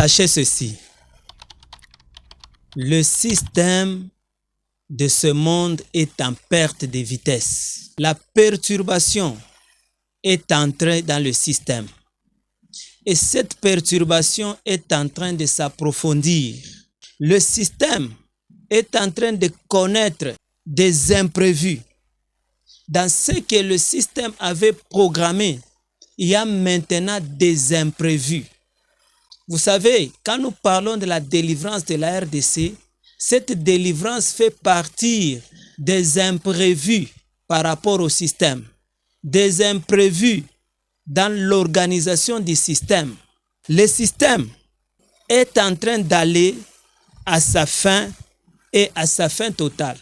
Sachez ceci, le système de ce monde est en perte de vitesse. La perturbation est entrée dans le système. Et cette perturbation est en train de s'approfondir. Le système est en train de connaître des imprévus. Dans ce que le système avait programmé, il y a maintenant des imprévus. Vous savez, quand nous parlons de la délivrance de la RDC, cette délivrance fait partie des imprévus par rapport au système, des imprévus dans l'organisation du système. Le système est en train d'aller à sa fin et à sa fin totale.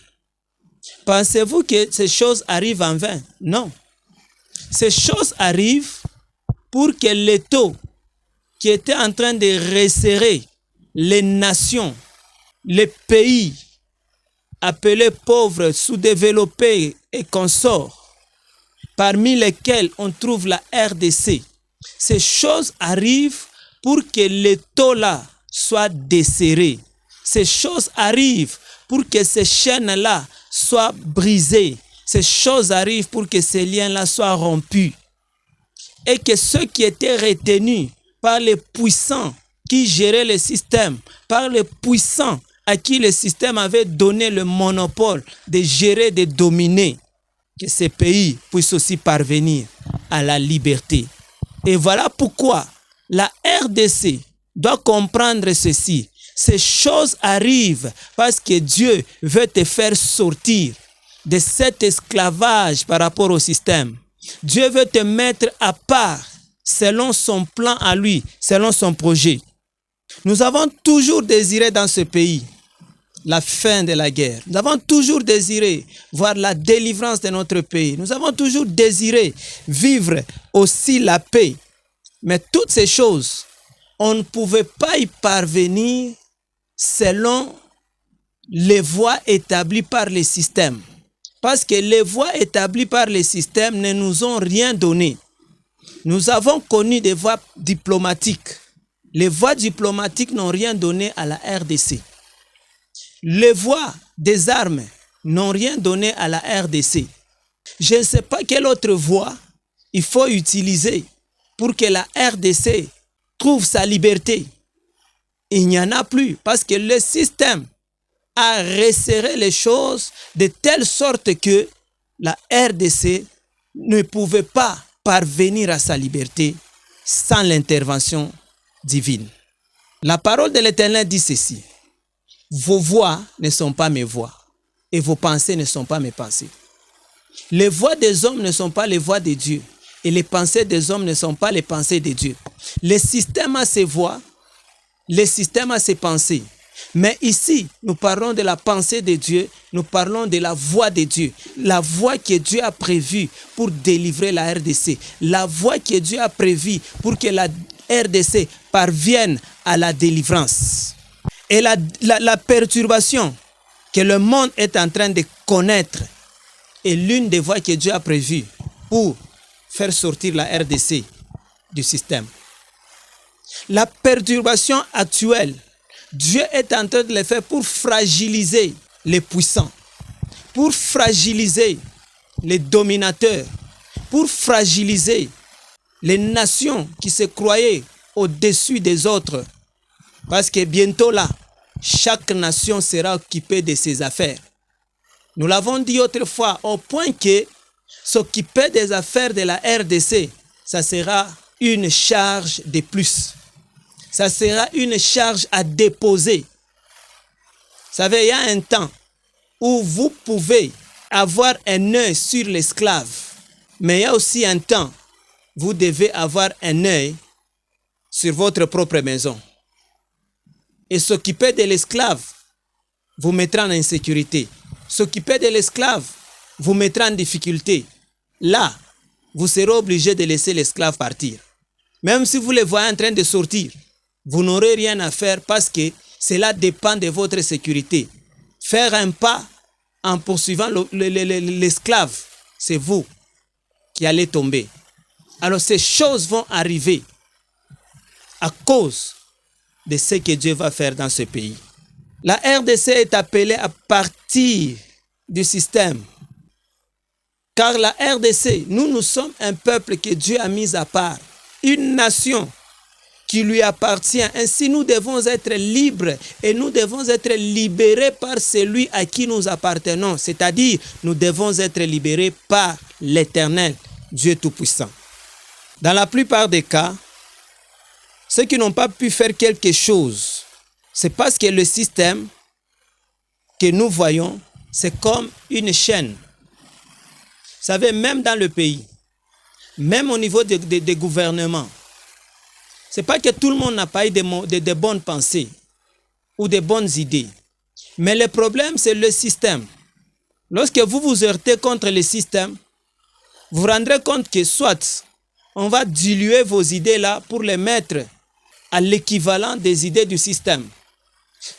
Pensez-vous que ces choses arrivent en vain? Non. Ces choses arrivent pour que les taux qui étaient en train de resserrer les nations, les pays appelés pauvres, sous-développés et consorts, parmi lesquels on trouve la RDC, ces choses arrivent pour que les taux-là soient desserrés. Ces choses arrivent pour que ces chaînes-là soient brisées. Ces choses arrivent pour que ces liens-là soient rompus. Et que ceux qui étaient retenus par les puissants qui géraient le système, par les puissants à qui le système avait donné le monopole de gérer, de dominer, que ces pays puissent aussi parvenir à la liberté. Et voilà pourquoi la RDC doit comprendre ceci. Ces choses arrivent parce que Dieu veut te faire sortir de cet esclavage par rapport au système. Dieu veut te mettre à part selon son plan à lui, selon son projet. Nous avons toujours désiré dans ce pays la fin de la guerre. Nous avons toujours désiré voir la délivrance de notre pays. Nous avons toujours désiré vivre aussi la paix. Mais toutes ces choses, on ne pouvait pas y parvenir selon les voies établies par les systèmes. Parce que les voies établies par les systèmes ne nous ont rien donné. Nous avons connu des voies diplomatiques. Les voies diplomatiques n'ont rien donné à la RDC. Les voies des armes n'ont rien donné à la RDC. Je ne sais pas quelle autre voie il faut utiliser pour que la RDC trouve sa liberté. Il n'y en a plus parce que le système a resserré les choses de telle sorte que la RDC ne pouvait pas parvenir à sa liberté sans l'intervention divine. La parole de l'Éternel dit ceci: vos voix ne sont pas mes voix et vos pensées ne sont pas mes pensées. Les voix des hommes ne sont pas les voix de Dieu et les pensées des hommes ne sont pas les pensées de Dieu. Le système a ses voix, le système a ses pensées. Mais ici, nous parlons de la pensée de Dieu, nous parlons de la voix de Dieu. La voix que Dieu a prévue pour délivrer la RDC. La voix que Dieu a prévue pour que la RDC parvienne à la délivrance. Et la perturbation que le monde est en train de connaître est l'une des voies que Dieu a prévues pour faire sortir la RDC du système. La perturbation actuelle, Dieu est en train de le faire pour fragiliser les puissants, pour fragiliser les dominateurs, pour fragiliser les nations qui se croyaient au-dessus des autres. Parce que bientôt là, chaque nation sera occupée de ses affaires. Nous l'avons dit autrefois, au point que s'occuper des affaires de la RDC, ça sera une charge de plus. Ça sera une charge à déposer. Vous savez, il y a un temps où vous pouvez avoir un œil sur l'esclave. Mais il y a aussi un temps où vous devez avoir un œil sur votre propre maison. Et s'occuper de l'esclave vous mettra en insécurité. S'occuper de l'esclave vous mettra en difficulté. Là, vous serez obligé de laisser l'esclave partir. Même si vous le voyez en train de sortir, vous n'aurez rien à faire parce que cela dépend de votre sécurité. Faire un pas en poursuivant l'esclave, c'est vous qui allez tomber. Alors ces choses vont arriver à cause de ce que Dieu va faire dans ce pays. La RDC est appelée à partir du système. Car la RDC, nous sommes un peuple que Dieu a mis à part, une nation qui lui appartient. Ainsi, nous devons être libres et nous devons être libérés par celui à qui nous appartenons. C'est-à-dire, nous devons être libérés par l'Éternel, Dieu Tout-Puissant. Dans la plupart des cas, ceux qui n'ont pas pu faire quelque chose, c'est parce que le système que nous voyons, c'est comme une chaîne. Vous savez, même dans le pays, même au niveau des gouvernements, ce n'est pas que tout le monde n'a pas eu de bonnes pensées ou de bonnes idées. Mais le problème, c'est le système. Lorsque vous vous heurtez contre le système, vous vous rendrez compte que soit on va diluer vos idées là pour les mettre à l'équivalent des idées du système,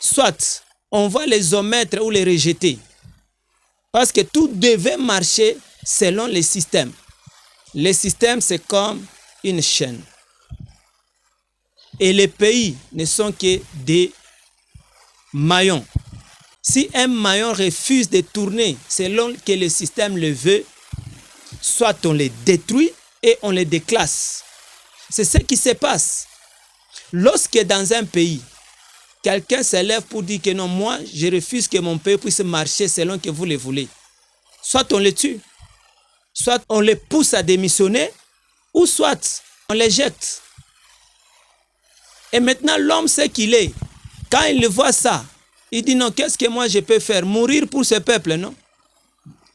soit on va les omettre ou les rejeter. Parce que tout devait marcher selon les systèmes. Les systèmes, c'est comme une chaîne. Et les pays ne sont que des maillons. Si un maillon refuse de tourner selon que le système le veut, soit on les détruit et on les déclasse. C'est ce qui se passe. Lorsque dans un pays, quelqu'un s'élève pour dire que non, moi, je refuse que mon pays puisse marcher selon que vous le voulez. Soit on les tue, soit on les pousse à démissionner, ou soit on les jette. Et maintenant, l'homme sait qu'il est. Quand il voit ça, il dit non, qu'est-ce que moi je peux faire? Mourir pour ce peuple, non?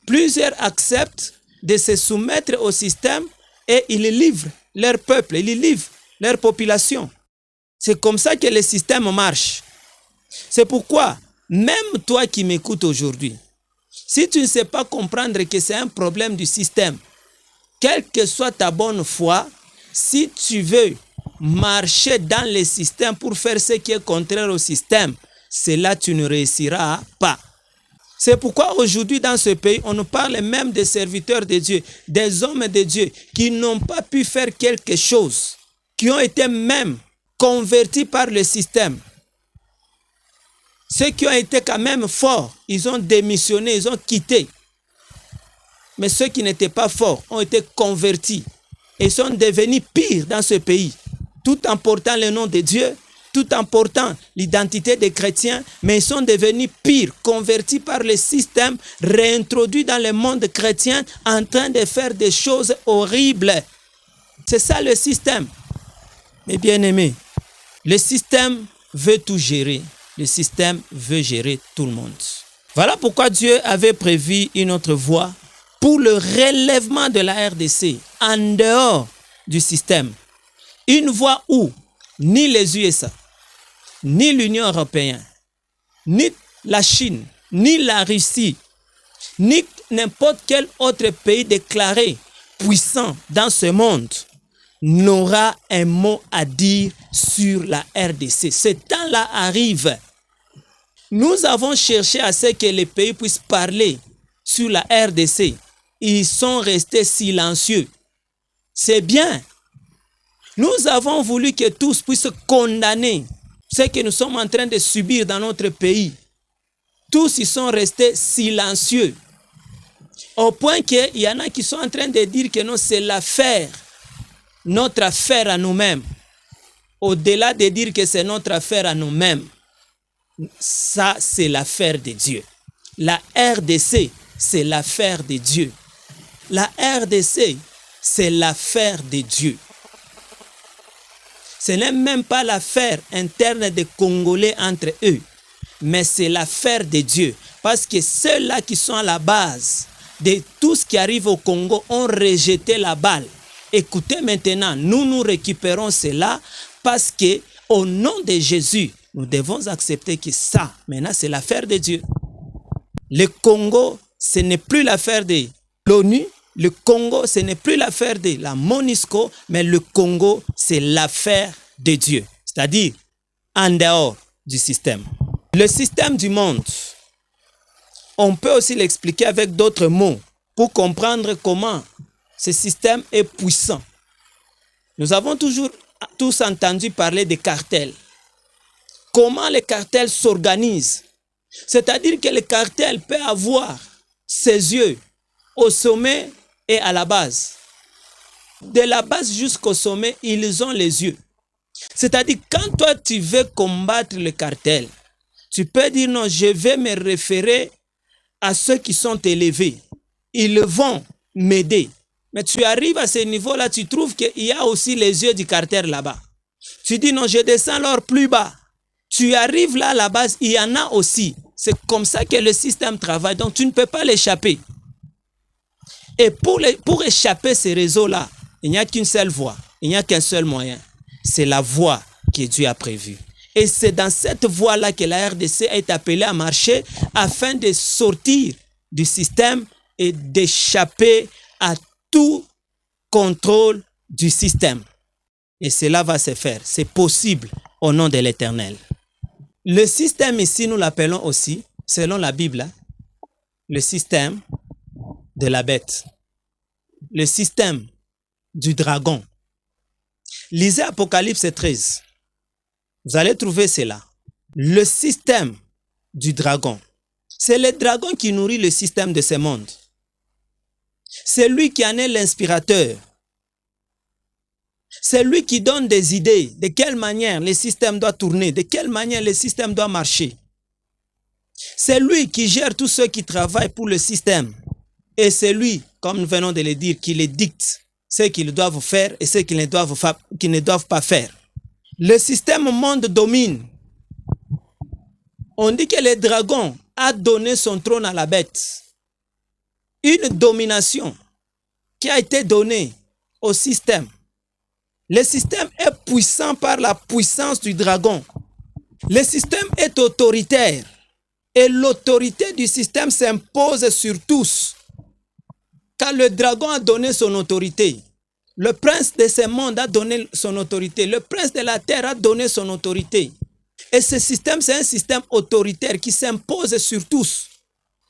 Plusieurs acceptent de se soumettre au système et ils livrent leur peuple, ils livrent leur population. C'est comme ça que le système marche. C'est pourquoi, même toi qui m'écoutes aujourd'hui, si tu ne sais pas comprendre que c'est un problème du système, quelle que soit ta bonne foi, si tu veux marcher dans le système pour faire ce qui est contraire au système, c'est là que tu ne réussiras pas. C'est pourquoi aujourd'hui dans ce pays, on nous parle même des serviteurs de Dieu, des hommes de Dieu qui n'ont pas pu faire quelque chose, qui ont été même convertis par le système. Ceux qui ont été quand même forts, ils ont démissionné, ils ont quitté. Mais ceux qui n'étaient pas forts ont été convertis et sont devenus pires dans ce pays, tout en portant le nom de Dieu, tout en portant l'identité des chrétiens, mais ils sont devenus pires, convertis par le système, réintroduits dans le monde chrétien, en train de faire des choses horribles. C'est ça le système. Mes bien-aimés, le système veut tout gérer. Le système veut gérer tout le monde. Voilà pourquoi Dieu avait prévu une autre voie pour le relèvement de la RDC en dehors du système. Une voie où ni les USA, ni l'Union européenne, ni la Chine, ni la Russie, ni n'importe quel autre pays déclaré puissant dans ce monde n'aura un mot à dire sur la RDC. Ce temps-là arrive. Nous avons cherché à ce que les pays puissent parler sur la RDC. Ils sont restés silencieux. C'est bien. Nous avons voulu que tous puissent condamner ce que nous sommes en train de subir dans notre pays. Tous ils sont restés silencieux. Au point qu'il y en a qui sont en train de dire que non, c'est l'affaire, notre affaire à nous-mêmes. Au-delà de dire que c'est notre affaire à nous-mêmes, ça c'est l'affaire de Dieu. La RDC, c'est l'affaire de Dieu. La RDC, c'est l'affaire de Dieu. Ce n'est même pas l'affaire interne des Congolais entre eux, mais c'est l'affaire de Dieu. Parce que ceux-là qui sont à la base de tout ce qui arrive au Congo ont rejeté la balle. Écoutez maintenant, nous récupérons cela parce que au nom de Jésus, nous devons accepter que ça, maintenant, c'est l'affaire de Dieu. Le Congo, ce n'est plus l'affaire de l'ONU. Le Congo, ce n'est plus l'affaire de la MONUSCO, mais le Congo, c'est l'affaire de Dieu. C'est-à-dire, en dehors du système. Le système du monde, on peut aussi l'expliquer avec d'autres mots pour comprendre comment ce système est puissant. Nous avons toujours tous entendu parler des cartels. comment les cartels s'organisent. C'est-à-dire que le cartel peut avoir ses yeux au sommet et à la base. De la base jusqu'au sommet, ils ont les yeux. C'est-à-dire, quand toi, tu veux combattre le cartel, tu peux dire non, je vais me référer à ceux qui sont élevés. Ils vont m'aider. Mais tu arrives à ce niveau-là, tu trouves qu'il y a aussi les yeux du cartel là-bas. Tu dis non, je descends alors plus bas. Tu arrives là à la base, il y en a aussi. C'est comme ça que le système travaille. Donc, tu ne peux pas l'échapper. Et pour échapper ces réseaux-là, il n'y a qu'une seule voie. Il n'y a qu'un seul moyen. C'est la voie que Dieu a prévue. Et c'est dans cette voie-là que la RDC est appelée à marcher afin de sortir du système et d'échapper à tout contrôle du système. Et cela va se faire. C'est possible au nom de l'Éternel. Le système ici, nous l'appelons aussi, selon la Bible, le système de la bête. Le système du dragon. Lisez Apocalypse 13. Vous allez trouver cela. Le système du dragon. C'est le dragon qui nourrit le système de ce monde. C'est lui qui en est l'inspirateur. C'est lui qui donne des idées de quelle manière le système doit tourner, de quelle manière le système doit marcher. C'est lui qui gère tous ceux qui travaillent pour le système. Et c'est lui, comme nous venons de le dire, qui les dicte ce qu'ils doivent faire et ce qu'ils ne doivent pas faire. Le système monde domine. On dit que le dragon a donné son trône à la bête. Une domination qui a été donnée au système. Le système est puissant par la puissance du dragon. Le système est autoritaire. Et l'autorité du système s'impose sur tous. Car le dragon a donné son autorité. Le prince de ce monde a donné son autorité. Le prince de la terre a donné son autorité. Et ce système, c'est un système autoritaire qui s'impose sur tous.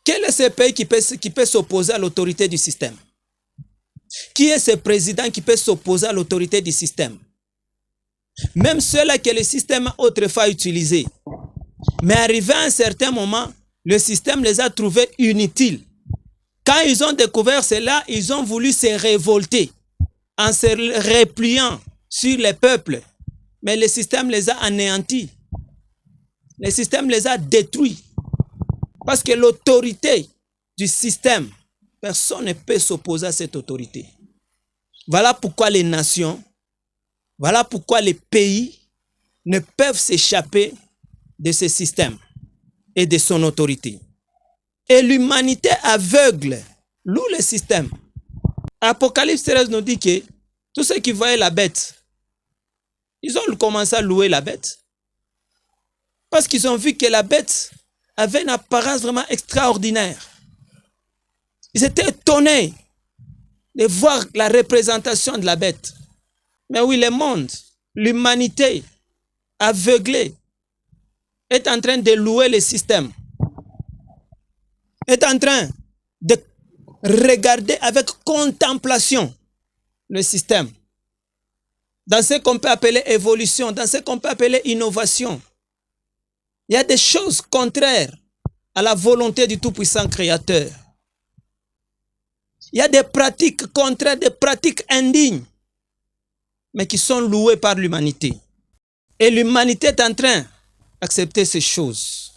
Quel est ce pays qui peut s'opposer à l'autorité du système? Qui est ce président qui peut s'opposer à l'autorité du système? Même ceux-là que le système a autrefois utilisés. Mais arrivé à un certain moment, le système les a trouvés inutiles. Quand ils ont découvert cela, ils ont voulu se révolter en se repliant sur les peuples. Mais le système les a anéantis. Le système les a détruits. Parce que l'autorité du système, personne ne peut s'opposer à cette autorité. Voilà pourquoi les nations, voilà pourquoi les pays ne peuvent s'échapper de ce système et de son autorité. Et l'humanité aveugle loue le système. Apocalypse 13 nous dit que tous ceux qui voyaient la bête, ils ont commencé à louer la bête. Parce qu'ils ont vu que la bête avait une apparence vraiment extraordinaire. Ils étaient étonnés de voir la représentation de la bête. Mais oui, le monde, l'humanité aveuglée est en train de louer le système. Est en train de regarder avec contemplation le système. Dans ce qu'on peut appeler évolution, dans ce qu'on peut appeler innovation. Il y a des choses contraires à la volonté du Tout-Puissant Créateur. Il y a des pratiques contraires, des pratiques indignes, mais qui sont louées par l'humanité. Et l'humanité est en train d'accepter ces choses.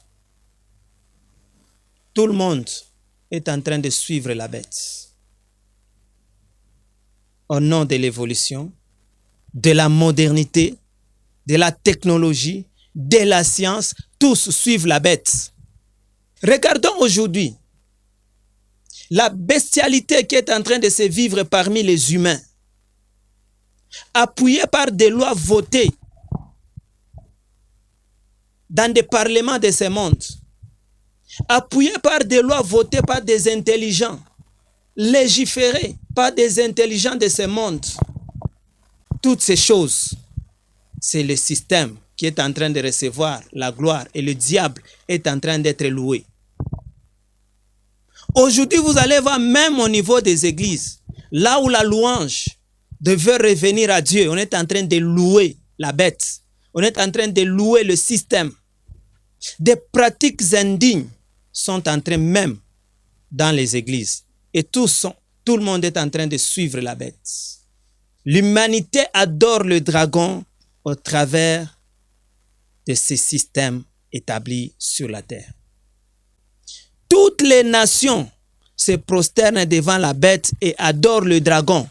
Tout le monde est en train de suivre la bête. Au nom de l'évolution, de la modernité, de la technologie, de la science, tous suivent la bête. Regardons aujourd'hui la bestialité qui est en train de se vivre parmi les humains, appuyée par des lois votées dans des parlements de ce monde, appuyée par des lois votées par des intelligents, légiférées par des intelligents de ce monde. Toutes ces choses, c'est le système qui est en train de recevoir la gloire et le diable est en train d'être loué. Aujourd'hui, vous allez voir même au niveau des églises, là où la louange devait revenir à Dieu, on est en train de louer la bête. On est en train de louer le système. Des pratiques indignes sont en train même dans les églises. Et tout le monde est en train de suivre la bête. L'humanité adore le dragon au travers de ces systèmes établis sur la terre. Toutes les nations se prosternent devant la bête et adorent le dragon.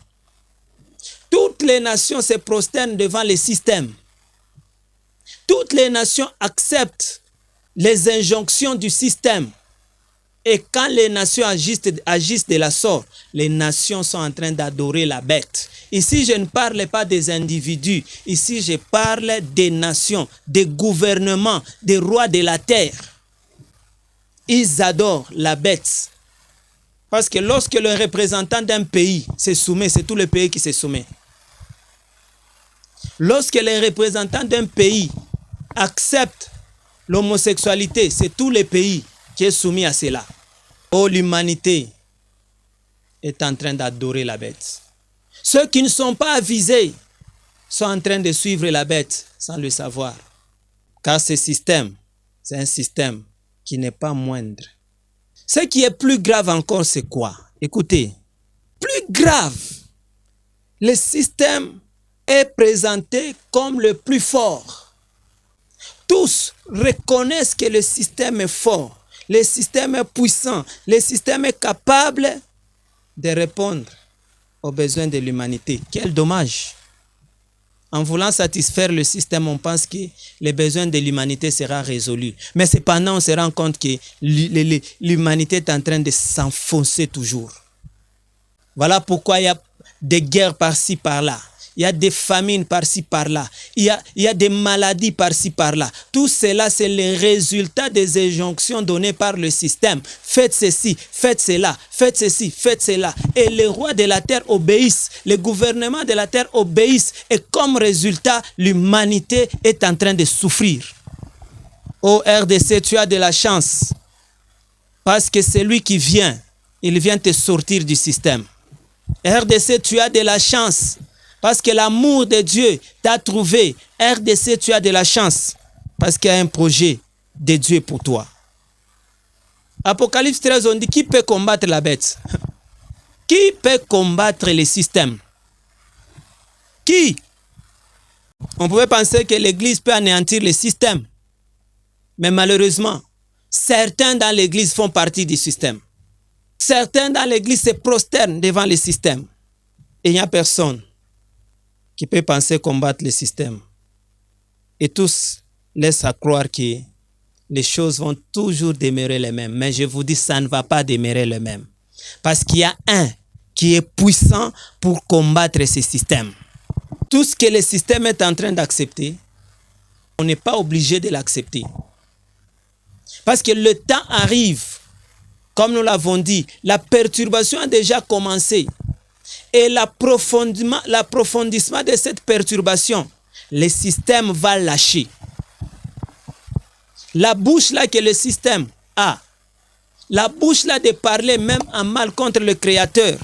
Toutes les nations se prosternent devant les systèmes. Toutes les nations acceptent les injonctions du système. Et quand les nations agissent de la sorte, les nations sont en train d'adorer la bête. Ici, je ne parle pas des individus. Ici, je parle des nations, des gouvernements, des rois de la terre. Ils adorent la bête. Parce que lorsque le représentant d'un pays se soumet, c'est tout le pays qui se soumet. Lorsque les représentants d'un pays acceptent l'homosexualité, c'est tout le pays qui est soumis à cela. Oh, l'humanité est en train d'adorer la bête. Ceux qui ne sont pas avisés sont en train de suivre la bête sans le savoir. Car ce système, c'est un système qui n'est pas moindre. Ce qui est plus grave encore, c'est quoi? Écoutez, plus grave, le système est présenté comme le plus fort. Tous reconnaissent que le système est fort, le système est puissant, le système est capable de répondre aux besoins de l'humanité. Quel dommage! En voulant satisfaire le système, on pense que les besoins de l'humanité seront résolus. Mais cependant, on se rend compte que l'humanité est en train de s'enfoncer toujours. Voilà pourquoi il y a des guerres par-ci, par-là. Il y a des famines par-ci, par-là. Il y a des maladies par-ci, par-là. Tout cela, c'est le résultat des injonctions données par le système. Faites ceci, faites cela, faites ceci, faites cela. Et les rois de la terre obéissent. Les gouvernements de la terre obéissent. Et comme résultat, l'humanité est en train de souffrir. Ô RDC, tu as de la chance. Parce que c'est lui qui vient. Il vient te sortir du système. RDC, tu as de la chance. Parce que l'amour de Dieu t'a trouvé. RDC, tu as de la chance. Parce qu'il y a un projet de Dieu pour toi. Apocalypse 13, on dit, qui peut combattre la bête? Qui peut combattre le système? Qui? On pouvait penser que l'Église peut anéantir le système. Mais malheureusement, certains dans l'Église font partie du système. Certains dans l'Église se prosternent devant le système. Et il n'y a personne qui peut penser combattre le système. Et tous laissent à croire que les choses vont toujours demeurer les mêmes. Mais je vous dis, ça ne va pas demeurer les mêmes. Parce qu'il y a un qui est puissant pour combattre ce système. Tout ce que le système est en train d'accepter, on n'est pas obligé de l'accepter. Parce que le temps arrive, comme nous l'avons dit, la perturbation a déjà commencé. Et l'approfondissement de cette perturbation, le système va lâcher. La bouche là que le système a, la bouche là de parler même en mal contre le Créateur.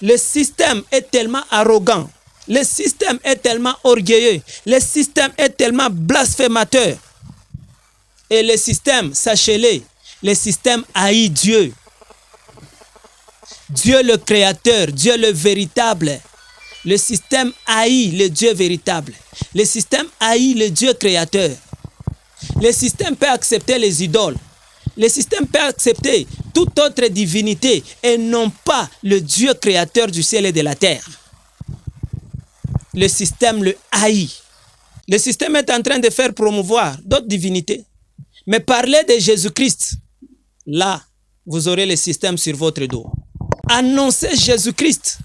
Le système est tellement arrogant. Le système est tellement orgueilleux. Le système est tellement blasphémateur. Et le système, sachez-le, le système haït Dieu. Dieu le créateur, Dieu le véritable. Le système haït le Dieu véritable. Le système haït le Dieu créateur. Le système peut accepter les idoles. Le système peut accepter toute autre divinité et non pas le Dieu créateur du ciel et de la terre. Le système le haït. Le système est en train de faire promouvoir d'autres divinités. Mais parlez de Jésus-Christ. Là, vous aurez le système sur votre dos. Annoncez Jésus-Christ,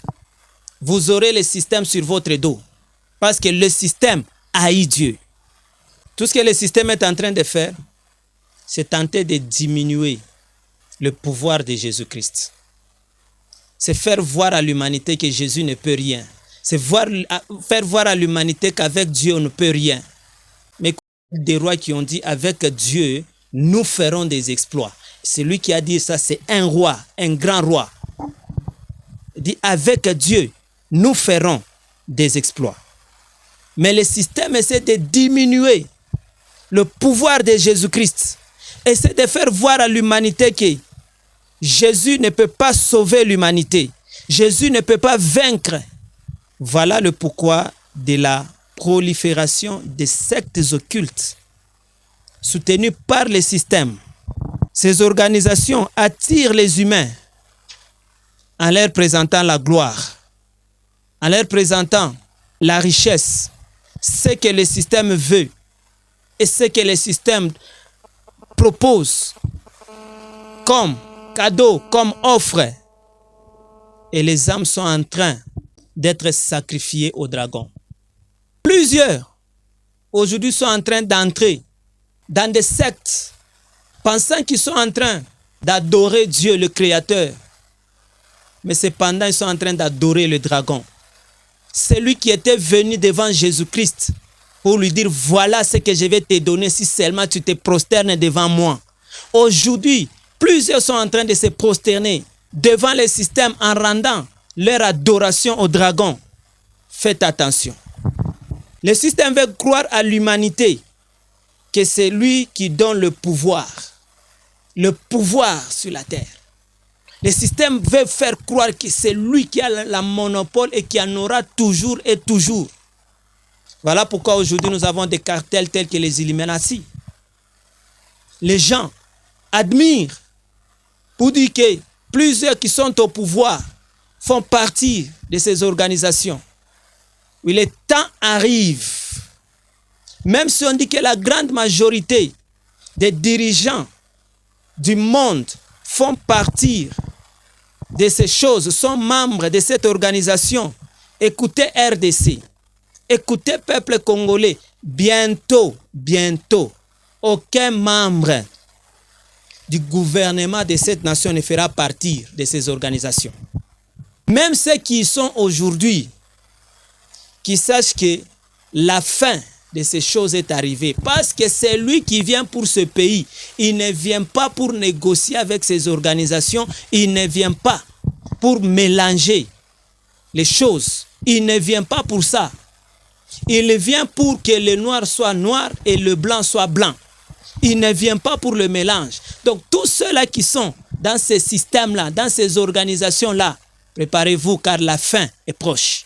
vous aurez le système sur votre dos. Parce que le système haït Dieu. Tout ce que le système est en train de faire, c'est tenter de diminuer le pouvoir de Jésus-Christ. C'est faire voir à l'humanité que Jésus ne peut rien. C'est faire voir à l'humanité qu'avec Dieu, on ne peut rien. Mais des rois qui ont dit, avec Dieu, nous ferons des exploits. Celui qui a dit ça, c'est un roi, un grand roi. Il dit, avec Dieu, nous ferons des exploits. Mais le système essaie de diminuer le pouvoir de Jésus-Christ. Et c'est de faire voir à l'humanité que Jésus ne peut pas sauver l'humanité. Jésus ne peut pas vaincre. Voilà le pourquoi de la prolifération des sectes occultes soutenues par les systèmes. Ces organisations attirent les humains en leur présentant la gloire, en leur présentant la richesse, ce que le système veut et ce que le système propose comme cadeau, comme offre. Et les âmes sont en train d'être sacrifiées au dragon. Plusieurs aujourd'hui sont en train d'entrer dans des sectes pensant qu'ils sont en train d'adorer Dieu le Créateur. Mais cependant, ils sont en train d'adorer le dragon. Celui qui était venu devant Jésus-Christ pour lui dire, voilà ce que je vais te donner si seulement tu te prosternes devant moi. Aujourd'hui, plusieurs sont en train de se prosterner devant le système en rendant leur adoration au dragon. Faites attention. Le système veut croire à l'humanité que c'est lui qui donne le pouvoir sur la terre. Le système veut faire croire que c'est lui qui a la monopole et qui en aura toujours et toujours. Voilà pourquoi aujourd'hui nous avons des cartels tels que les Illuminati. Les gens admirent pour dire que plusieurs qui sont au pouvoir font partie de ces organisations. Oui, le temps arrive. Même si on dit que la grande majorité des dirigeants du monde font partie de ces choses, sont membres de cette organisation. Écoutez RDC, écoutez peuple congolais, bientôt, aucun membre du gouvernement de cette nation ne fera partie de ces organisations. Même ceux qui y sont aujourd'hui, qui sachent que la fin de ces choses est arrivée. Parce que c'est lui qui vient pour ce pays. Il ne vient pas pour négocier avec ces organisations. Il ne vient pas pour mélanger les choses. Il ne vient pas pour ça. Il vient pour que le noir soit noir et le blanc soit blanc. Il ne vient pas pour le mélange. Donc tous ceux-là qui sont dans ces systèmes-là, dans ces organisations-là, préparez-vous car la fin est proche.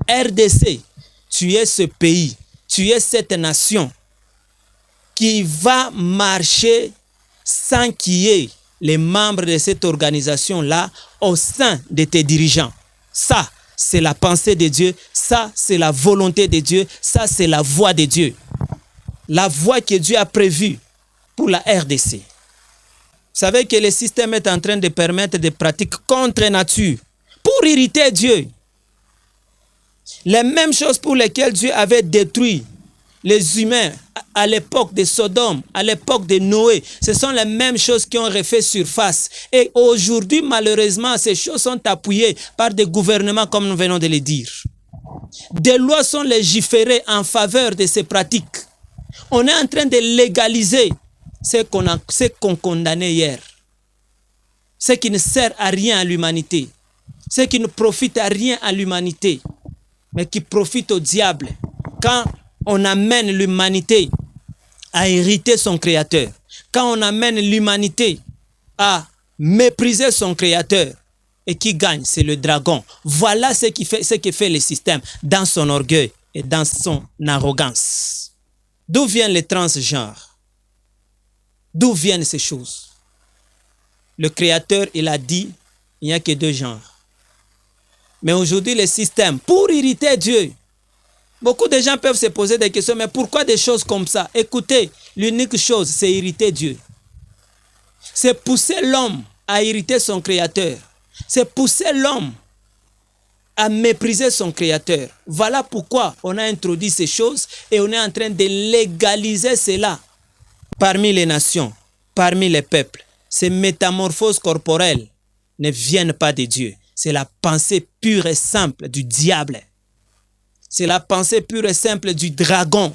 RDC, tu es ce pays. Tu es cette nation qui va marcher sans qu'il y ait les membres de cette organisation-là au sein de tes dirigeants. Ça, c'est la pensée de Dieu. Ça, c'est la volonté de Dieu. Ça, c'est la voie de Dieu. La voie que Dieu a prévue pour la RDC. Vous savez que le système est en train de permettre des pratiques contre nature pour irriter Dieu. Les mêmes choses pour lesquelles Dieu avait détruit les humains à l'époque de Sodome, à l'époque de Noé, ce sont les mêmes choses qui ont refait surface. Et aujourd'hui, malheureusement, ces choses sont appuyées par des gouvernements comme nous venons de le dire. Des lois sont légiférées en faveur de ces pratiques. On est en train de légaliser ce qu'on condamnait hier. Ce qui ne sert à rien à l'humanité. Ce qui ne profite à rien à l'humanité. Mais qui profite au diable quand on amène l'humanité à hériter son créateur, quand on amène l'humanité à mépriser son créateur, et qui gagne, c'est le dragon. Voilà ce que fait le système dans son orgueil et dans son arrogance. D'où viennent les transgenres? D'où viennent ces choses? Le créateur, il a dit, il n'y a que deux genres. Mais aujourd'hui, le système, pour irriter Dieu, beaucoup de gens peuvent se poser des questions, mais pourquoi des choses comme ça? Écoutez, l'unique chose, c'est irriter Dieu. C'est pousser l'homme à irriter son créateur. C'est pousser l'homme à mépriser son créateur. Voilà pourquoi on a introduit ces choses et on est en train de légaliser cela parmi les nations, parmi les peuples. Ces métamorphoses corporelles ne viennent pas de Dieu. C'est la pensée pure et simple du diable. C'est la pensée pure et simple du dragon.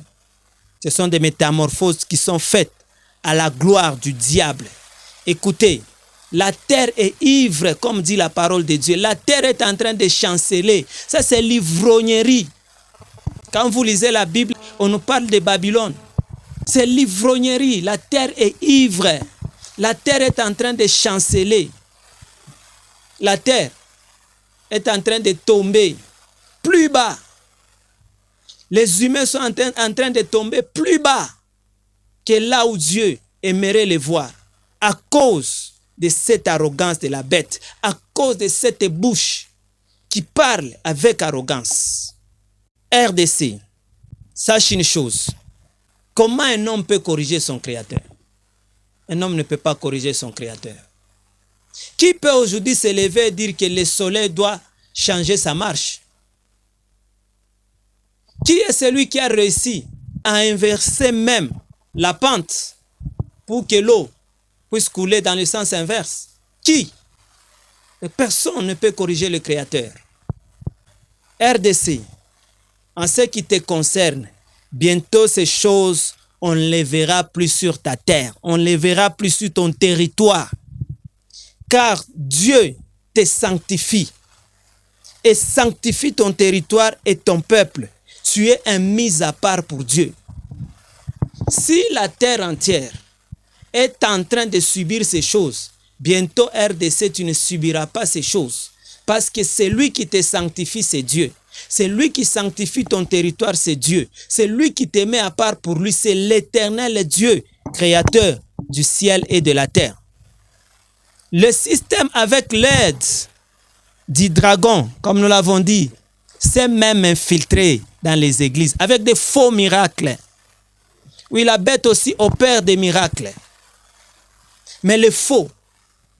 Ce sont des métamorphoses qui sont faites à la gloire du diable. Écoutez, la terre est ivre, comme dit la parole de Dieu. La terre est en train de chanceler. Ça, c'est l'ivrognerie. Quand vous lisez la Bible, on nous parle de Babylone. C'est l'ivrognerie. La terre est ivre. La terre est en train de chanceler. La terre est en train de tomber plus bas. Les humains sont en train de tomber plus bas que là où Dieu aimerait les voir. À cause de cette arrogance de la bête. À cause de cette bouche qui parle avec arrogance. RDC, sache une chose. Comment un homme peut corriger son créateur? Un homme ne peut pas corriger son créateur. Qui peut aujourd'hui se lever et dire que le soleil doit changer sa marche? Qui est celui qui a réussi à inverser même la pente pour que l'eau puisse couler dans le sens inverse? Qui? Personne ne peut corriger le créateur. RDC, en ce qui te concerne, bientôt ces choses, on ne les verra plus sur ta terre. On ne les verra plus sur ton territoire. Car Dieu te sanctifie. Et sanctifie ton territoire et ton peuple. Tu es un mis à part pour Dieu. Si la terre entière est en train de subir ces choses, bientôt RDC, tu ne subiras pas ces choses. Parce que c'est lui qui te sanctifie, c'est Dieu. C'est lui qui sanctifie ton territoire, c'est Dieu. C'est lui qui te met à part pour lui, c'est l'Éternel Dieu, créateur du ciel et de la terre. Le système avec l'aide du dragon, comme nous l'avons dit, s'est même infiltré dans les églises avec des faux miracles. Oui, la bête aussi opère des miracles. Mais les faux,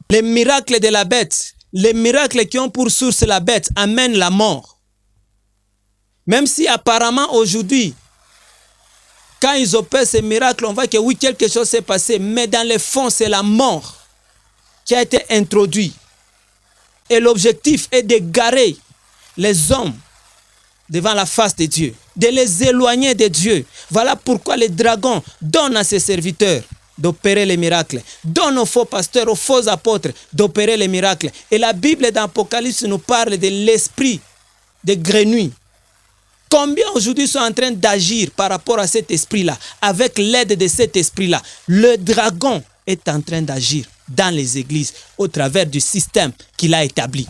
les miracles de la bête, les miracles qui ont pour source la bête amènent la mort. Même si apparemment aujourd'hui, quand ils opèrent ces miracles, on voit que oui, quelque chose s'est passé. Mais dans le fond, c'est la mort qui a été introduite. Et l'objectif est d'égarer les hommes devant la face de Dieu, de les éloigner de Dieu. Voilà pourquoi les dragons donnent à ses serviteurs d'opérer les miracles, donnent aux faux pasteurs, aux faux apôtres d'opérer les miracles. Et la Bible d'Apocalypse nous parle de l'esprit de grenouille. Combien aujourd'hui sont en train d'agir par rapport à cet esprit-là? Avec l'aide de cet esprit-là, le dragon est en train d'agir dans les églises au travers du système qu'il a établi.